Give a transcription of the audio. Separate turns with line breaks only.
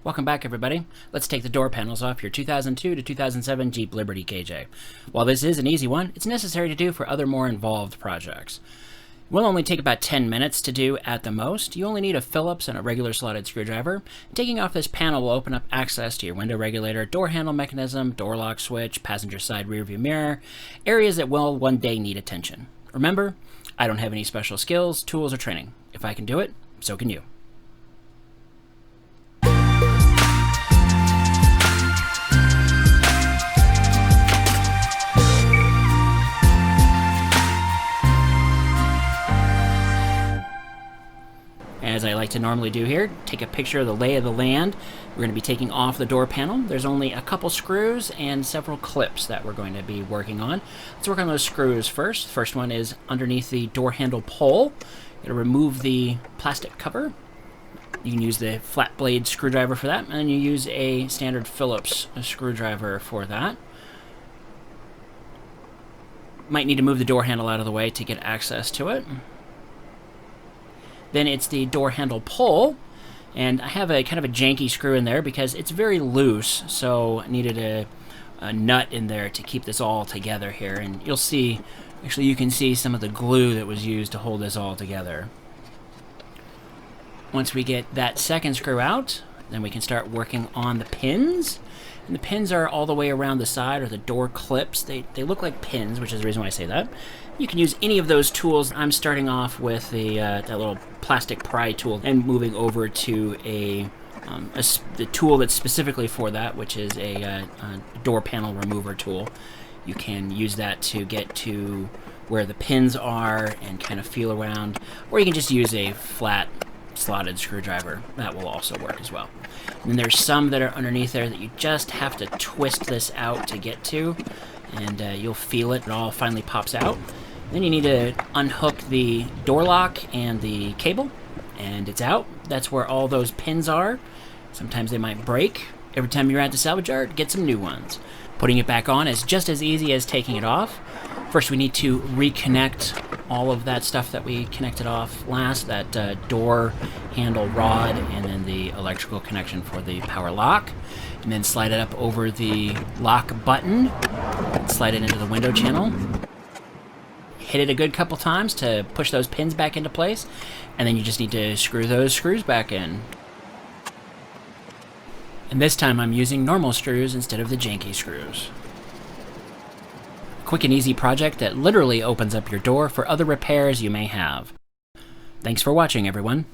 Welcome back, everybody. Let's take the door panels off your 2002 to 2007 Jeep Liberty KJ. While this is an easy one, it's necessary to do for other more involved projects. It will only take about 10 minutes to do at the most. You only need a Phillips and a regular slotted screwdriver. Taking off this panel will open up access to your window regulator, door handle mechanism, door lock switch, passenger side rear view mirror, areas that will one day need attention. Remember, I don't have any special skills, tools, or training. If I can do it, so can you. As I like to normally do here, take a picture of the lay of the land. We're going to be taking off the door panel. There's only a couple screws and several clips that we're going to be working on. Let's work on those screws first. The first one is underneath the door handle pole. You're going to remove the plastic cover. You can use the flat blade screwdriver for that, and you use a standard Phillips screwdriver for that. Might need to move the door handle out of the way to get access to it. Then it's the door handle pole, and I have a kind of a janky screw in there because it's very loose, so I needed a nut in there to keep this all together here. And you'll see, actually you can see some of the glue that was used to hold this all together. Once we get that second screw out, then we can start working on the pins. And the pins are all the way around the side, or the door clips. They look like pins, which is the reason why I say that. You can use any of those tools. I'm starting off with the that little plastic pry tool and moving over to the tool that's specifically for that, which is a door panel remover tool. You can use that to get to where the pins are and kind of feel around, or you can just use a flat slotted screwdriver. That will also work as well. And then there's some that are underneath there that you just have to twist this out to get to, and you'll feel it. It all finally pops out. Then you need to unhook the door lock and the cable, and it's out. That's where all those pins are. Sometimes they might break. Every time you're at the salvage yard, get some new ones. Putting it back on is just as easy as taking it off. First, we need to reconnect all of that stuff that we connected off last, that door handle rod, and then the electrical connection for the power lock. And then slide it up over the lock button, and slide it into the window channel. Hit it a good couple times to push those pins back into place, and then you just need to screw those screws back in. And this time I'm using normal screws instead of the janky screws. Quick and easy project that literally opens up your door for other repairs you may have. Thanks for watching, everyone.